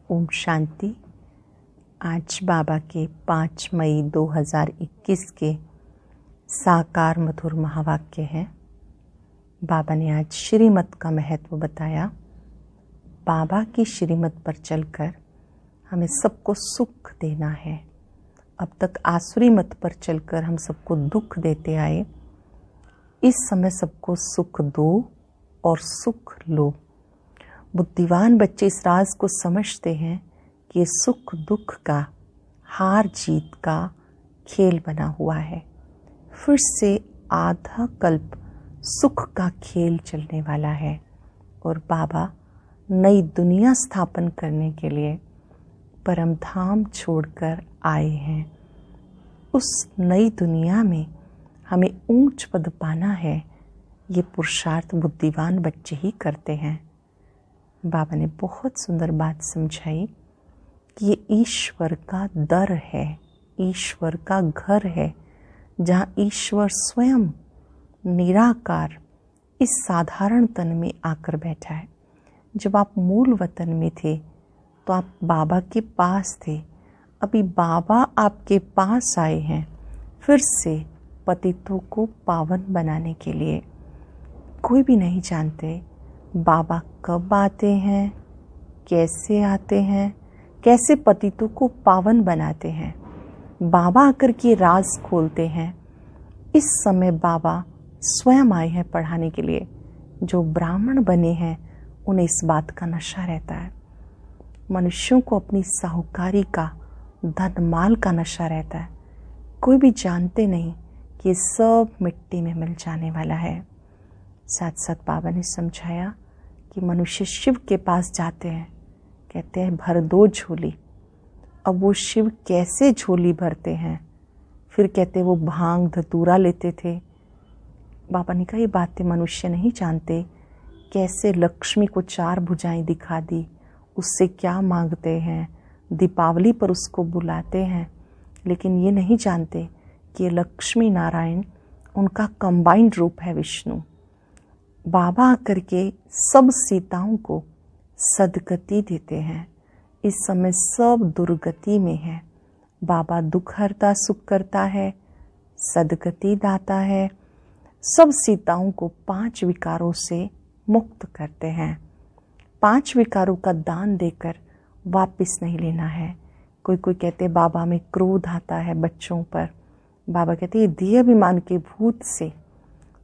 ओम शांति। आज बाबा के 5 मई 2021 के साकार मधुर महावाक्य हैं। बाबा ने आज श्रीमत का महत्व बताया। बाबा की श्रीमत पर चलकर हमें सबको सुख देना है। अब तक आसुरी मत पर चलकर हम सबको दुख देते आए। इस समय सबको सुख दो और सुख लो। बुद्धिमान बच्चे इस राज को समझते हैं कि ये सुख दुख का, हार जीत का खेल बना हुआ है। फिर से आधा कल्प सुख का खेल चलने वाला है और बाबा नई दुनिया स्थापन करने के लिए परम धाम छोड़कर आए हैं। उस नई दुनिया में हमें ऊंच पद पाना है। ये पुरुषार्थ बुद्धिमान बच्चे ही करते हैं। बाबा ने बहुत सुंदर बात समझाई कि ये ईश्वर का दर है, ईश्वर का घर है, जहाँ ईश्वर स्वयं निराकार इस साधारण तन में आकर बैठा है। जब आप मूल वतन में थे तो आप बाबा के पास थे। अभी बाबा आपके पास आए हैं फिर से पतितों को पावन बनाने के लिए। कोई भी नहीं जानते बाबा कब आते हैं, कैसे पतितों को पावन बनाते हैं। बाबा आकर के राज खोलते हैं। इस समय बाबा स्वयं आए हैं पढ़ाने के लिए। जो ब्राह्मण बने हैं उन्हें इस बात का नशा रहता है। मनुष्यों को अपनी साहूकारी का, धन माल का नशा रहता है। कोई भी जानते नहीं कि ये सब मिट्टी में मिल जाने वाला है। साथ साथ बाबा ने समझाया कि मनुष्य शिव के पास जाते हैं, कहते हैं भर दो झोली। अब वो शिव कैसे झोली भरते हैं? फिर कहते वो भांग धतूरा लेते थे। बाबा ने कहा ये बातें मनुष्य नहीं जानते। कैसे लक्ष्मी को 4 भुजाएं दिखा दी, उससे क्या मांगते हैं, दीपावली पर उसको बुलाते हैं। लेकिन ये नहीं जानते कि ये लक्ष्मी नारायण उनका कंबाइंड रूप है विष्णु। बाबा आकर के सब सीताओं को सदगति देते हैं। इस समय सब दुर्गति में है। बाबा दुख हरता सुख करता है, सदगति दाता है। सब सीताओं को 5 विकारों से मुक्त करते हैं। 5 विकारों का दान देकर वापस नहीं लेना है। कोई कहते बाबा में क्रोध आता है बच्चों पर। बाबा कहते ये देह अभिमान के भूत से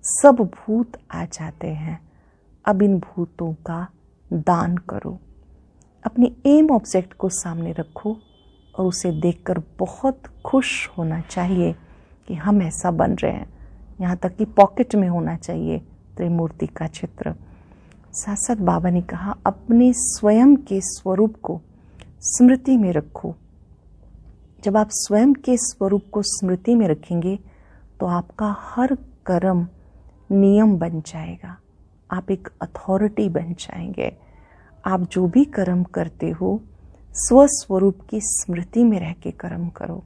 सब भूत आ जाते हैं। अब इन भूतों का दान करो। अपनी एम ऑब्जेक्ट को सामने रखो और उसे देखकर बहुत खुश होना चाहिए कि हम ऐसा बन रहे हैं। यहाँ तक कि पॉकेट में होना चाहिए त्रिमूर्ति का चित्र। साथ साथ बाबा ने कहा अपने स्वयं के स्वरूप को स्मृति में रखो। जब आप स्वयं के स्वरूप को स्मृति में रखेंगे तो आपका हर कर्म नियम बन जाएगा। आप एक अथॉरिटी बन जाएंगे। आप जो भी कर्म करते हो स्वस्वरूप की स्मृति में रह के कर्म करो।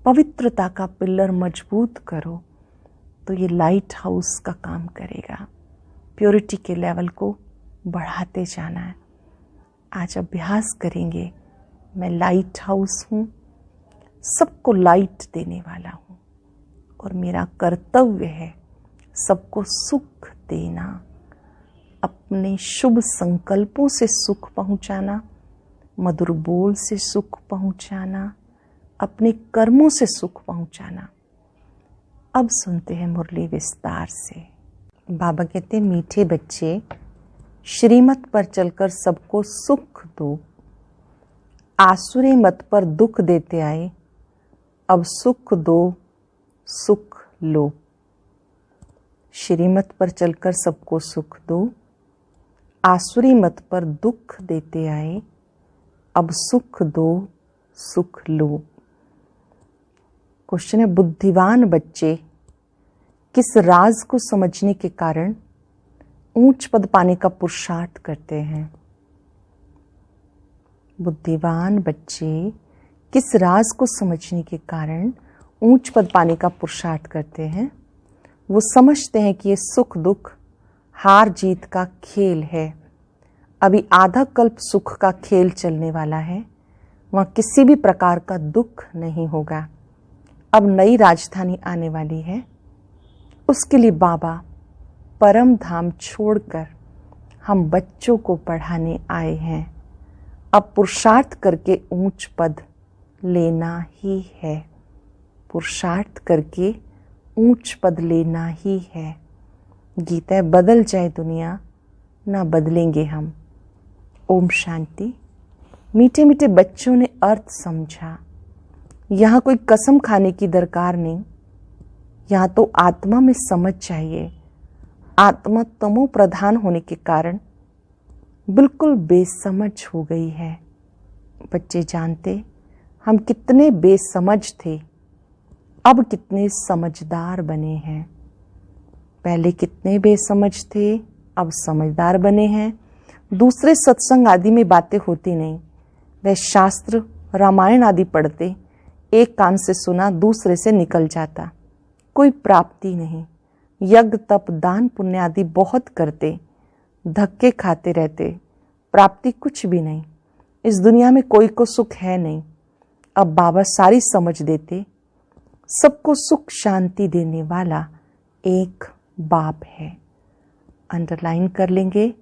पवित्रता का पिलर मजबूत करो तो ये लाइट हाउस का काम करेगा। प्योरिटी के लेवल को बढ़ाते जाना है। आज अभ्यास करेंगे मैं लाइट हाउस हूँ, सबको लाइट देने वाला हूँ और मेरा कर्तव्य है सबको सुख देना। अपने शुभ संकल्पों से सुख पहुंचाना, मधुर बोल से सुख पहुंचाना, अपने कर्मों से सुख पहुंचाना। अब सुनते हैं मुरली विस्तार से। बाबा कहते हैं मीठे बच्चे श्रीमत पर चलकर सबको सुख दो। आसुरी मत पर दुख देते आए, अब सुख दो सुख लो। श्रीमत पर चलकर सबको सुख दो। आसुरी मत पर दुख देते आए, अब सुख दो सुख लो। क्वेश्चन है बुद्धिमान बच्चे किस राज को समझने के कारण ऊंच पद पाने का पुरुषार्थ करते हैं? बुद्धिमान बच्चे किस राज को समझने के कारण ऊंच पद पाने का पुरुषार्थ करते हैं? वो समझते हैं कि ये सुख दुख हार जीत का खेल है। अभी आधा कल्प सुख का खेल चलने वाला है, वहाँ किसी भी प्रकार का दुख नहीं होगा। अब नई राजधानी आने वाली है, उसके लिए बाबा परम धाम छोड़कर हम बच्चों को पढ़ाने आए हैं। अब पुरुषार्थ करके ऊंच पद लेना ही है, पुरुषार्थ करके ऊंच पद लेना ही है। गीता है, बदल जाए दुनिया ना बदलेंगे हम। ओम शांति। मीठे मीठे बच्चों ने अर्थ समझा। यहाँ कोई कसम खाने की दरकार नहीं, यहाँ तो आत्मा में समझ चाहिए। आत्मा तमो प्रधान होने के कारण बिल्कुल बेसमझ हो गई है। बच्चे जानते हम कितने बेसमझ थे, अब कितने समझदार बने हैं। पहले कितने बेसमझ थे, अब समझदार बने हैं। दूसरे सत्संग आदि में बातें होती नहीं, वह शास्त्र रामायण आदि पढ़ते, एक कान से सुना दूसरे से निकल जाता, कोई प्राप्ति नहीं। यज्ञ तप दान पुण्य आदि बहुत करते, धक्के खाते रहते, प्राप्ति कुछ भी नहीं। इस दुनिया में कोई को सुख है नहीं। अब बाबा सारी समझ देते, सबको सुख शांति देने वाला एक बाप है। अंडरलाइन कर लेंगे,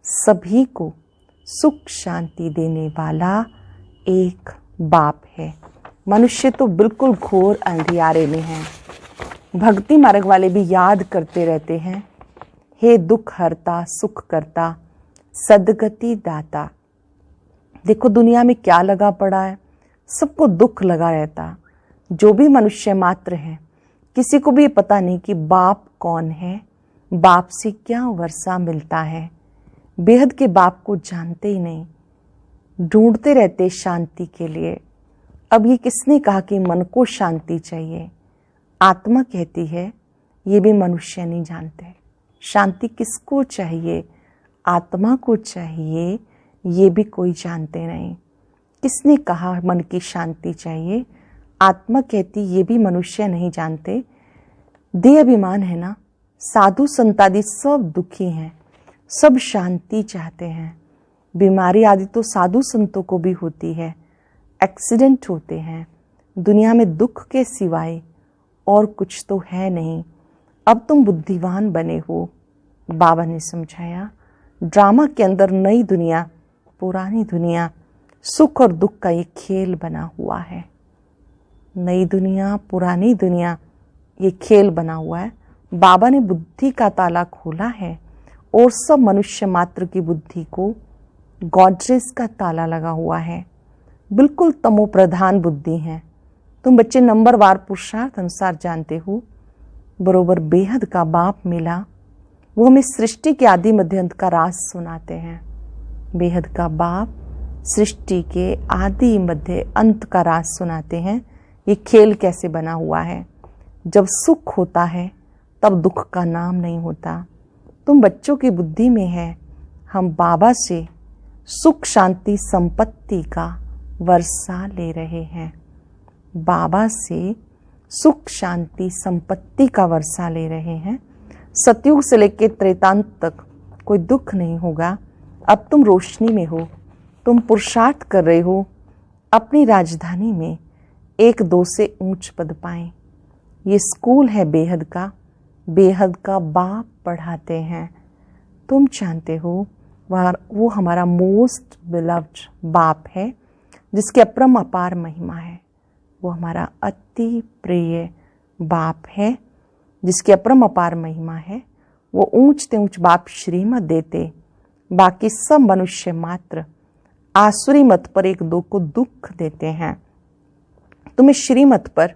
सभी को सुख शांति देने वाला एक बाप है। मनुष्य तो बिल्कुल घोर अंधियारे में है। भक्ति मार्ग वाले भी याद करते रहते हैं, हे दुख हरता सुख करता सदगति दाता। देखो दुनिया में क्या लगा पड़ा है, सबको दुख लगा रहता। जो भी मनुष्य मात्र है, किसी को भी ये पता नहीं कि बाप कौन है, बाप से क्या वर्षा मिलता है। बेहद के बाप को जानते ही नहीं, ढूंढते रहते शांति के लिए। अब ये किसने कहा कि मन को शांति चाहिए? आत्मा कहती है, ये भी मनुष्य नहीं जानते। शांति किसको चाहिए? आत्मा को चाहिए, ये भी कोई जानते नहीं। किसने कहा मन की शांति चाहिए? आत्मा कहती, ये भी मनुष्य नहीं जानते। देह अभिमान है ना, साधु संतादि सब दुखी हैं, सब शांति चाहते हैं। बीमारी आदि तो साधु संतों को भी होती है, एक्सीडेंट होते हैं। दुनिया में दुख के सिवाय और कुछ तो है नहीं। अब तुम बुद्धिवान बने हो। बाबा ने समझाया, ड्रामा के अंदर नई दुनिया पुरानी दुनिया, सुख और दुख का ये खेल बना हुआ है। नई दुनिया पुरानी दुनिया, ये खेल बना हुआ है। बाबा ने बुद्धि का ताला खोला है और सब मनुष्य मात्र की बुद्धि को गॉड्रेज का ताला लगा हुआ है। बिल्कुल तमो प्रधान बुद्धि है। तुम बच्चे नंबरवार पुरुषार्थ अनुसार जानते हो, बरोबर बेहद का बाप मिला, वो हमें सृष्टि के आदि मध्य अंत का राज सुनाते हैं। बेहद का बाप सृष्टि के आदि मध्य अंत का राज सुनाते हैं। ये खेल कैसे बना हुआ है। जब सुख होता है तब दुख का नाम नहीं होता। तुम बच्चों की बुद्धि में है, हम बाबा से सुख शांति संपत्ति का वर्षा ले रहे हैं। बाबा से सुख शांति संपत्ति का वर्षा ले रहे हैं। सतयुग से लेकर त्रेतांत तक कोई दुख नहीं होगा। अब तुम रोशनी में हो, तुम पुरुषार्थ कर रहे हो अपनी राजधानी में एक दो से ऊंच पद पाएं। ये स्कूल है बेहद का बाप पढ़ाते हैं। तुम जानते हो वो हमारा मोस्ट बिलव्ड बाप है, जिसके अपरम अपार महिमा है। वो हमारा अति प्रिय बाप है, जिसकी अपरम अपार महिमा है। वो ऊंच ते ऊंच बाप श्रीमत देते, बाकी सब मनुष्य मात्र आसुरी मत पर एक दो को दुख देते हैं। तुम्हें श्रीमत पर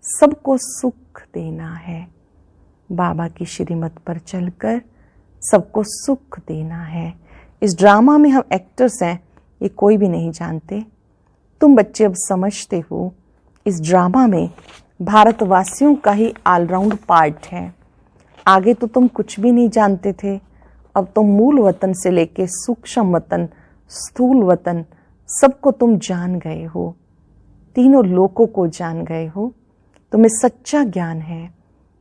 सबको सुख देना है। बाबा की श्रीमत पर चलकर सबको सुख देना है। इस ड्रामा में हम एक्टर्स हैं, ये कोई भी नहीं जानते। तुम बच्चे अब समझते हो, इस ड्रामा में भारतवासियों का ही ऑलराउंड पार्ट है। आगे तो तुम कुछ भी नहीं जानते थे, अब तुम मूल वतन से लेके सूक्ष्म वतन, स्थूल वतन, सबको तुम जान गए हो। तीनों लोकों को जान गए हो। तुम्हें सच्चा ज्ञान है।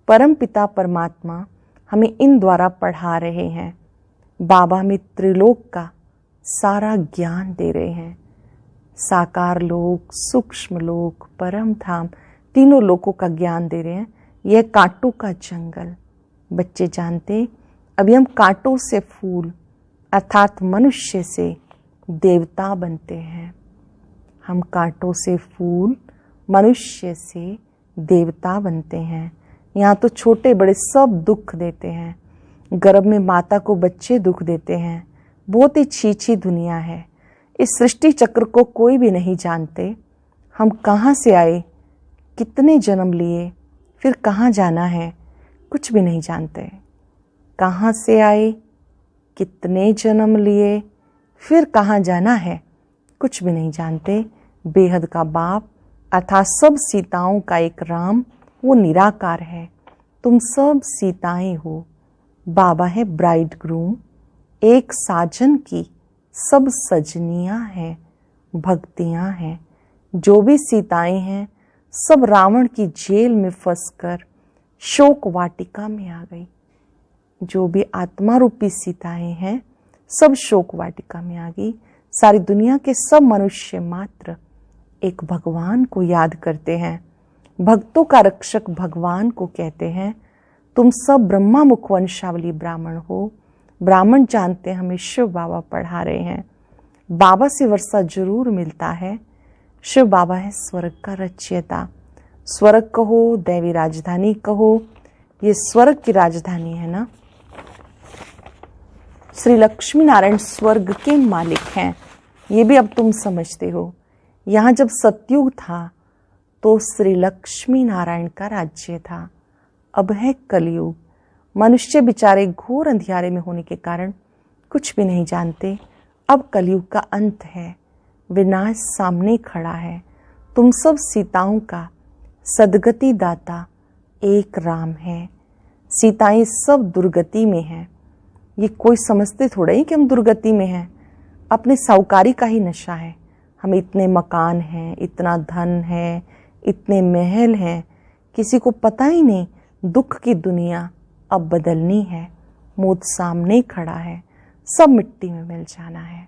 परम पिता परमात्मा हमें इन द्वारा पढ़ा रहे हैं। बाबा में त्रिलोक का सारा ज्ञान दे रहे हैं। साकार लोक, सूक्ष्म लोक, परम धाम, तीनों लोकों का ज्ञान दे रहे हैं। यह कांटों का जंगल। बच्चे जानते अभी हम कांटों से फूल अर्थात मनुष्य से देवता बनते हैं। हम कांटों से फूल, मनुष्य से देवता बनते हैं। यहाँ तो छोटे बड़े सब दुख देते हैं। गर्भ में माता को बच्चे दुख देते हैं। बहुत ही छीछी दुनिया है। इस सृष्टि चक्र को कोई भी नहीं जानते। हम कहाँ से आए, कितने जन्म लिए, फिर कहाँ जाना है, कुछ भी नहीं जानते। कहाँ से आए, कितने जन्म लिए, फिर कहाँ जाना है, कुछ भी नहीं जानते। बेहद का बाप अर्थात सब सीताओं का एक राम, वो निराकार है। तुम सब सीताएं हो। बाबा है ब्राइड ग्रूम, एक साजन की सब सजनियां हैं, भक्तियां हैं। जो भी सीताएं हैं सब रावण की जेल में फंसकर शोक वाटिका में आ गई। जो भी आत्मा रूपी सीताएं हैं सब शोक वाटिका में आ गई। सारी दुनिया के सब मनुष्य मात्र एक भगवान को याद करते हैं। भक्तों का रक्षक भगवान को कहते हैं। तुम सब ब्रह्मा मुखवंशावली ब्राह्मण हो। ब्राह्मण जानते हैं हमें शिव बाबा पढ़ा रहे हैं। बाबा से वर्षा जरूर मिलता है। शिव बाबा है स्वर्ग का रचयिता। स्वर्ग कहो, दैवी राजधानी कहो, ये स्वर्ग की राजधानी है ना। श्री लक्ष्मी नारायण स्वर्ग के मालिक हैं। ये भी अब तुम समझते हो। यहाँ जब सतयुग था तो श्री लक्ष्मी नारायण का राज्य था। अब है कलयुग। मनुष्य बेचारे घोर अंधियारे में होने के कारण कुछ भी नहीं जानते। अब कलयुग का अंत है। विनाश सामने खड़ा है। तुम सब सीताओं का सदगति दाता एक राम है। सीताएं सब दुर्गति में हैं। ये कोई समझते थोड़ा ही कि हम दुर्गति में हैं। अपने साहूकारी का ही नशा है। हमें इतने मकान हैं, इतना धन है, इतने महल हैं, किसी को पता ही नहीं दुख की दुनिया अब बदलनी है। मौत सामने खड़ा है, सब मिट्टी में मिल जाना है।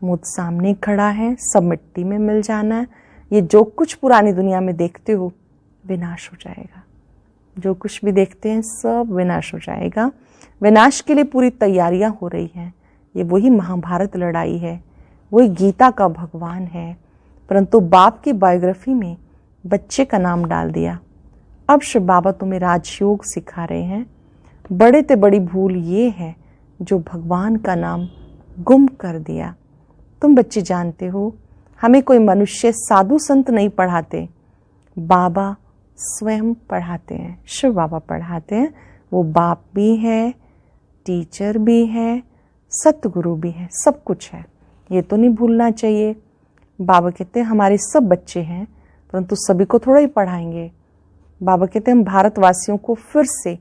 मौत सामने खड़ा है, सब मिट्टी में मिल जाना है। ये जो कुछ पुरानी दुनिया में देखते हो विनाश हो जाएगा। जो कुछ भी देखते हैं सब विनाश हो जाएगा। विनाश के लिए पूरी तैयारियां हो रही हैं। ये वही महाभारत लड़ाई है, वही गीता का भगवान है। परंतु बाप की बायोग्राफी में बच्चे का नाम डाल दिया। अब शिव बाबा तुम्हें राजयोग सिखा रहे हैं। बड़े ते बड़ी भूल ये है जो भगवान का नाम गुम कर दिया। तुम बच्चे जानते हो हमें कोई मनुष्य साधु संत नहीं पढ़ाते, बाबा स्वयं पढ़ाते हैं। शिव बाबा पढ़ाते हैं। वो बाप भी है, टीचर भी है, सतगुरु भी है, सब कुछ है। ये तो नहीं भूलना चाहिए। बाबा कहते हैं हमारे सब बच्चे हैं, परंतु सभी को थोड़ा ही पढ़ाएंगे। बाबा कहते हैं हम भारतवासियों को फिर से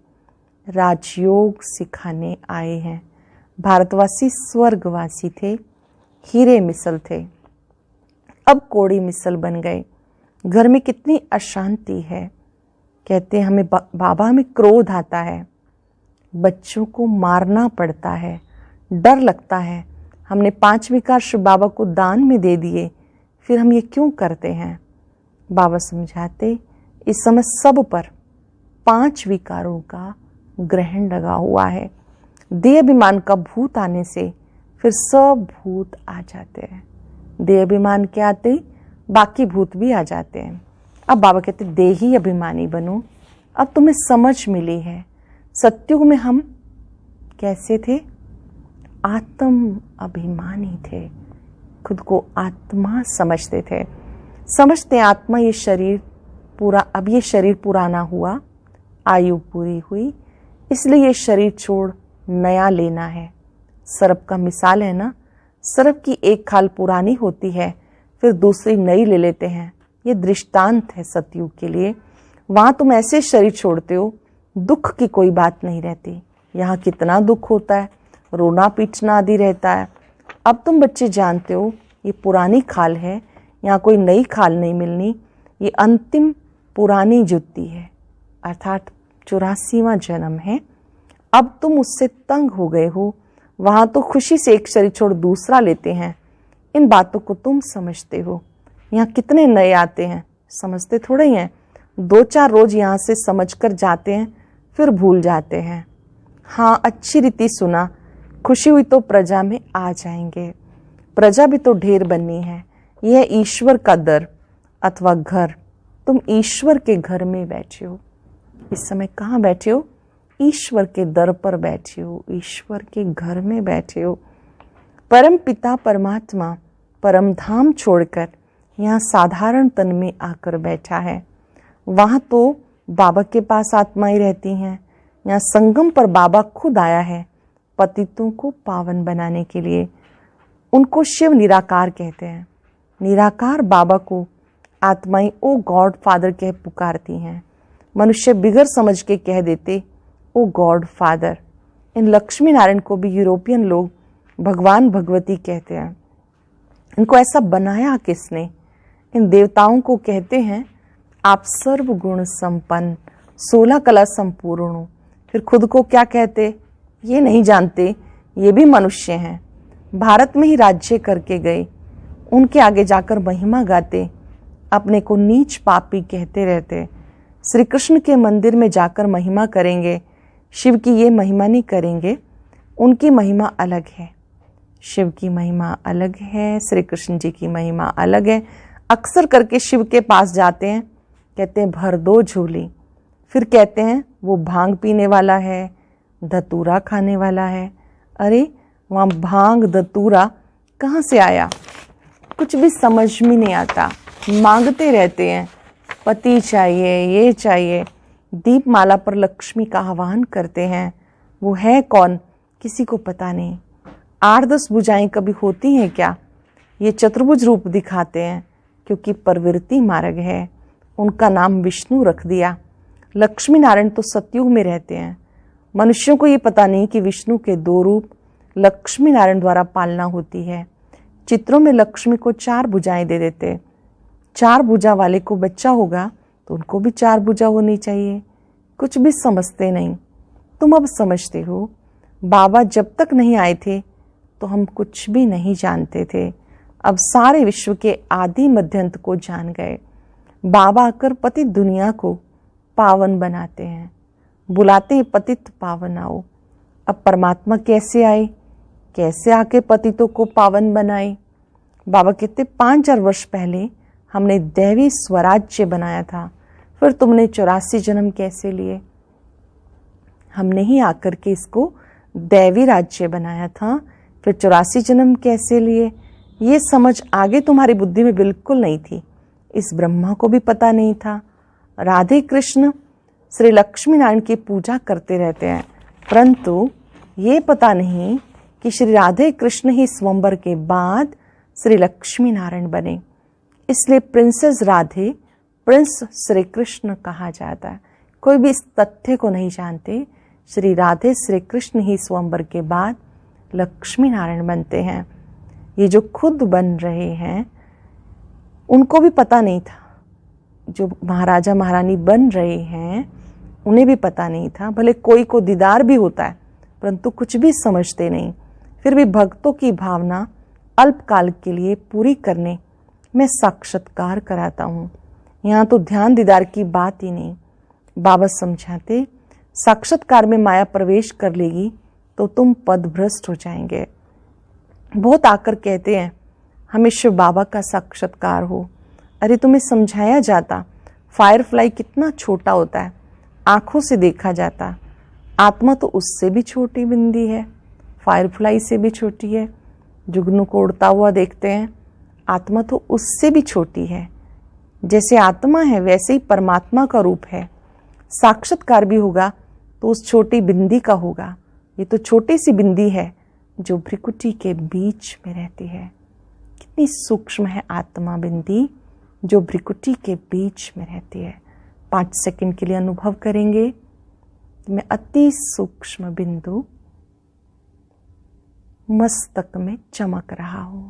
राजयोग सिखाने आए हैं। भारतवासी स्वर्गवासी थे, हीरे मिसल थे, अब कोड़ी मिसल बन गए। घर में कितनी अशांति है। कहते हैं हमें बाबा में क्रोध आता है, बच्चों को मारना पड़ता है, डर लगता है। हमने 5 विकार शिव बाबा को दान में दे दिए, फिर हम ये क्यों करते हैं। बाबा समझाते इस समय सब पर 5 विकारों का ग्रहण लगा हुआ है। देह अभिमान का भूत आने से फिर सब भूत आ जाते हैं। देह अभिमान के आते ही बाकी भूत भी आ जाते हैं। अब बाबा कहते देही अभिमानी बनो। अब तुम्हें समझ मिली है। सत्युग में हम कैसे थे, आत्म अभिमानी थे, खुद को आत्मा समझते थे। समझते आत्मा ये शरीर पूरा, अब ये शरीर पुराना हुआ, आयु पूरी हुई, इसलिए ये शरीर छोड़ नया लेना है। सर्प का मिसाल है ना, सर्प की एक खाल पुरानी होती है फिर दूसरी नई ले लेते हैं। ये दृष्टांत है सतयुग के लिए। वहां तुम ऐसे शरीर छोड़ते हो, दुख की कोई बात नहीं रहती। यहाँ कितना दुख होता है, रोना पीटना आदि रहता है। अब तुम बच्चे जानते हो ये पुरानी खाल है, यहाँ कोई नई खाल नहीं मिलनी। ये अंतिम पुरानी जुत्ती है, अर्थात 84वां जन्म है। अब तुम उससे तंग हो गए हो, वहां तो खुशी से एक शरीर छोड़ दूसरा लेते हैं। इन बातों को तुम समझते हो। यहाँ कितने नए आते हैं, समझते थोड़े ही हैं। 2-4 रोज यहाँ से समझकर जाते हैं, फिर भूल जाते हैं। हाँ, अच्छी रीति सुना, खुशी हुई तो प्रजा में आ जाएंगे। प्रजा भी तो ढेर बननी है। यह ईश्वर का दर अथवा घर। तुम ईश्वर के घर में बैठे हो। इस समय कहाँ बैठे हो? ईश्वर के दर पर बैठे हो, ईश्वर के घर में बैठे हो। परम पिता परमात्मा परम धाम छोड़कर यहाँ साधारण तन में आकर बैठा है। वहाँ तो बाबा के पास आत्माएं रहती हैं। यहाँ संगम पर बाबा खुद आया है पतितों को पावन बनाने के लिए। उनको शिव निराकार कहते हैं। निराकार बाबा को आत्माएं ओ गॉड फादर कह पुकारती हैं। मनुष्य बिगड़ समझ के कह देते ओ गॉड फादर। इन लक्ष्मी नारायण को भी यूरोपियन लोग भगवान भगवती कहते हैं। इनको ऐसा बनाया किसने? इन देवताओं को कहते हैं आप सर्वगुण संपन्न, 16 कला संपूर्ण हो। फिर खुद को क्या कहते? ये नहीं जानते ये भी मनुष्य हैं। भारत में ही राज्य करके गए, उनके आगे जाकर महिमा गाते, अपने को नीच पापी कहते रहते। श्री कृष्ण के मंदिर में जाकर महिमा करेंगे, शिव की ये महिमा नहीं करेंगे। उनकी महिमा अलग है, शिव की महिमा अलग है, श्री कृष्ण जी की महिमा अलग है। अक्सर करके शिव के पास जाते हैं, कहते हैं भर दो झोली। फिर कहते हैं वो भांग पीने वाला है, धतूरा खाने वाला है। अरे वहाँ भांग धतूरा कहाँ से आया? कुछ भी समझ में नहीं आता। मांगते रहते हैं, पति चाहिए, ये चाहिए। दीपमाला पर लक्ष्मी का आह्वान करते हैं। वो है कौन? किसी को पता नहीं। 8-10 भुजाएं कभी होती हैं क्या? ये चतुर्भुज रूप दिखाते हैं क्योंकि प्रवृत्ति मार्ग है। उनका नाम विष्णु रख दिया। लक्ष्मी नारायण तो सतयुग में रहते हैं। मनुष्यों को ये पता नहीं कि विष्णु के 2 रूप लक्ष्मी नारायण द्वारा पालना होती है। चित्रों में लक्ष्मी को 4 भुजाएं दे देते। 4 भुजा वाले को बच्चा होगा तो उनको भी 4 भुजा होनी चाहिए। कुछ भी समझते नहीं। तुम अब समझते हो। बाबा जब तक नहीं आए थे तो हम कुछ भी नहीं जानते थे। अब सारे विश्व के आदि मध्यंत को जान गए। बाबा आकर पतित दुनिया को पावन बनाते हैं, बुलाते हैं पतित पावन आओ। अब परमात्मा कैसे आए? कैसे आके पतितों को पावन बनाए? बाबा कहते 5000 वर्ष पहले हमने दैवी स्वराज्य बनाया था। फिर तुमने 84 जन्म कैसे लिए? हमने ही आकर के इसको दैवी राज्य बनाया था। फिर 84 जन्म कैसे लिए? ये समझ आगे तुम्हारी बुद्धि में बिल्कुल नहीं थी। इस ब्रह्मा को भी पता नहीं था। राधे कृष्ण श्री लक्ष्मी नारायण की पूजा करते रहते हैं, परंतु ये पता नहीं कि श्री राधे कृष्ण ही स्वयंवर के बाद श्री लक्ष्मी नारायण बने। इसलिए प्रिंसेस राधे, प्रिंस श्री कृष्ण कहा जाता है। कोई भी इस तथ्य को नहीं जानते। श्री राधे श्री कृष्ण ही स्वयंवर के बाद लक्ष्मी नारायण बनते हैं। ये जो खुद बन रहे हैं उनको भी पता नहीं था। जो महाराजा महारानी बन रहे हैं उन्हें भी पता नहीं था। भले कोई को दीदार भी होता है परंतु कुछ भी समझते नहीं। फिर भी भक्तों की भावना अल्पकाल के लिए पूरी करने मैं साक्षात्कार कराता हूँ। यहाँ तो ध्यान दीदार की बात ही नहीं। बाबा समझाते साक्षात्कार में माया प्रवेश कर लेगी तो तुम पदभ्रष्ट हो जाएंगे। बहुत आकर कहते हैं हमें शिव बाबा का साक्षात्कार हो। अरे तुम्हें समझाया जाता फायरफ्लाई कितना छोटा होता है, आंखों से देखा जाता। आत्मा तो उससे भी छोटी बिंदी है, फायरफ्लाई से भी छोटी है। जुगनू को उड़ता हुआ देखते हैं, आत्मा तो उससे भी छोटी है। जैसे आत्मा है वैसे ही परमात्मा का रूप है। साक्षात्कार भी होगा तो उस छोटी बिंदी का होगा। ये तो छोटी सी बिंदी है जो भ्रिकुटी के बीच में रहती है। कितनी सूक्ष्म है आत्मा बिंदी जो भ्रिकुटी के बीच में रहती है। 5 सेकंड के लिए अनुभव करेंगे। मैं अति सूक्ष्म बिंदु मस्तक में चमक रहा हूं।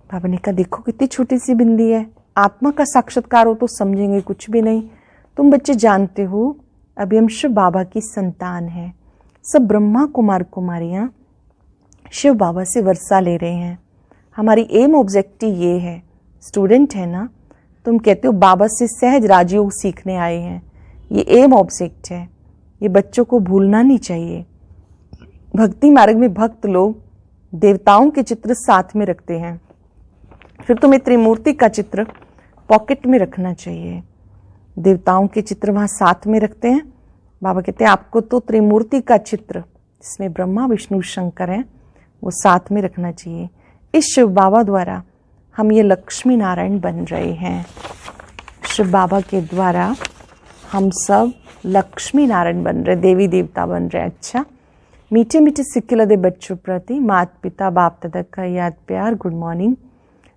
बाबा ने कहा देखो कितनी छोटी सी बिंदी है, आत्मा का साक्षात्कार हो तो समझेंगे कुछ भी नहीं। तुम बच्चे जानते हो अभी हम शिव बाबा की संतान हैं। सब ब्रह्मा कुमार कुमारियाँ शिव बाबा से वर्षा ले रहे हैं। हमारी एम ऑब्जेक्टिव ये है। स्टूडेंट है ना, तुम कहते हो बाबा से सहज राजयोग सीखने आए हैं। ये एम ऑब्जेक्ट है, ये बच्चों को भूलना नहीं चाहिए। भक्ति मार्ग में भक्त लोग देवताओं के चित्र साथ में रखते हैं, फिर तुम्हें त्रिमूर्ति का चित्र पॉकेट में रखना चाहिए। देवताओं के चित्र वहाँ साथ में रखते हैं। बाबा कहते हैं आपको तो त्रिमूर्ति का चित्र, जिसमें ब्रह्मा विष्णु शंकर हैं, वो साथ में रखना चाहिए। इस शिव बाबा द्वारा हम ये लक्ष्मी नारायण बन रहे हैं। शिव बाबा के द्वारा हम सब लक्ष्मी नारायण बन रहे, देवी देवता बन रहे। अच्छा, मीठे मीठे सिक्के लदे बच्चों प्रति माता पिता बाप दादा का याद प्यार, गुड मॉर्निंग।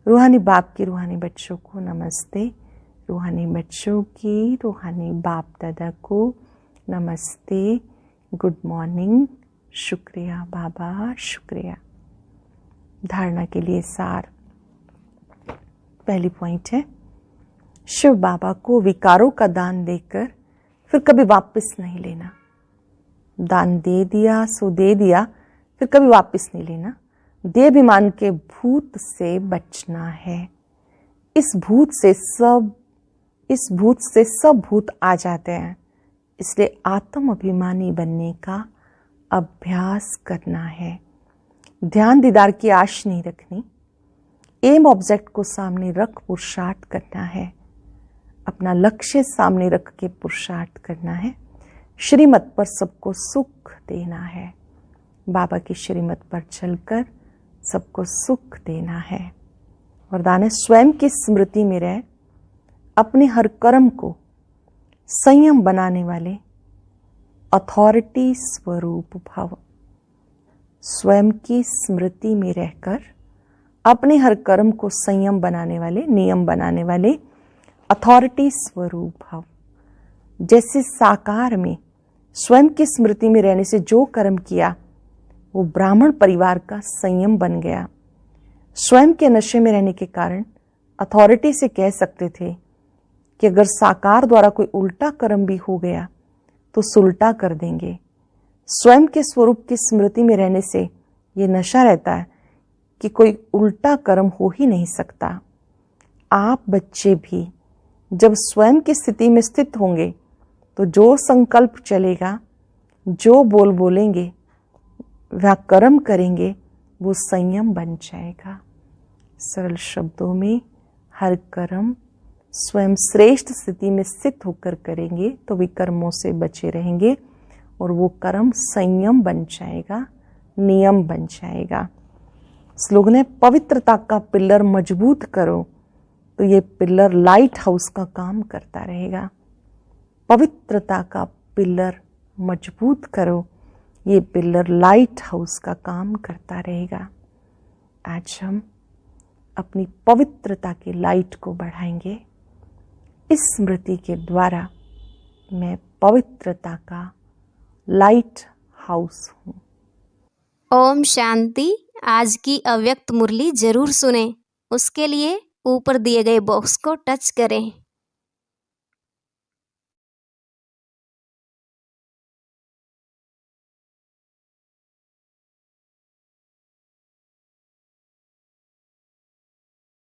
रूहानी बाप की रूहानी बच्चों को नमस्ते। रूहानी बच्चों की रूहानी बाप दादा को नमस्ते, गुड मॉर्निंग। शुक्रिया बाबा, शुक्रिया। धारणा के लिए सार। पहली पॉइंट है, शिव बाबा को विकारों का दान देकर फिर कभी वापस नहीं लेना। दान दे दिया सो दे दिया, फिर कभी वापस नहीं लेना। देहाभिमान के भूत से बचना है। इस भूत से सब भूत आ जाते हैं, इसलिए आत्म अभिमानी बनने का अभ्यास करना है। ध्यान दीदार की आश नहीं रखनी, एम ऑब्जेक्ट को सामने रख पुरुषार्थ करना है। अपना लक्ष्य सामने रख के पुरुषार्थ करना है। श्रीमत पर सबको सुख देना है। बाबा की श्रीमत पर चलकर सबको सुख देना है। वरदान है, स्वयं की स्मृति में रह, अपने हर कर्म को संयम बनाने वाले अथॉरिटी स्वरूप भव। स्वयं की स्मृति में रहकर अपने हर कर्म को संयम बनाने वाले, नियम बनाने वाले अथॉरिटी स्वरूप भव। जैसे साकार में स्वयं की स्मृति में रहने से जो कर्म किया वो ब्राह्मण परिवार का संयम बन गया। स्वयं के नशे में रहने के कारण अथॉरिटी से कह सकते थे कि अगर साकार द्वारा कोई उल्टा कर्म भी हो गया तो सुलटा कर देंगे। स्वयं के स्वरूप की स्मृति में रहने से ये नशा रहता है कि कोई उल्टा कर्म हो ही नहीं सकता। आप बच्चे भी जब स्वयं की स्थिति में स्थित होंगे तो जो संकल्प चलेगा, जो बोलेंगे, वह कर्म करेंगे, वो संयम बन जाएगा। सरल शब्दों में, हर कर्म स्वयं श्रेष्ठ स्थिति में स्थित होकर करेंगे तो विकर्मों से बचे रहेंगे और वो कर्म संयम बन जाएगा, नियम बन जाएगा। स्लोगन है, पवित्रता का पिलर मजबूत करो तो ये पिलर लाइट हाउस का काम करता रहेगा। पवित्रता का पिलर मजबूत करो, ये पिलर लाइट हाउस का काम करता रहेगा। आज हम अपनी पवित्रता की लाइट को बढ़ाएंगे। इस स्मृति के द्वारा मैं पवित्रता का लाइट हाउस हूँ। ओम शांति। आज की अव्यक्त मुरली जरूर सुने। उसके लिए ऊपर दिए गए बॉक्स को टच करें।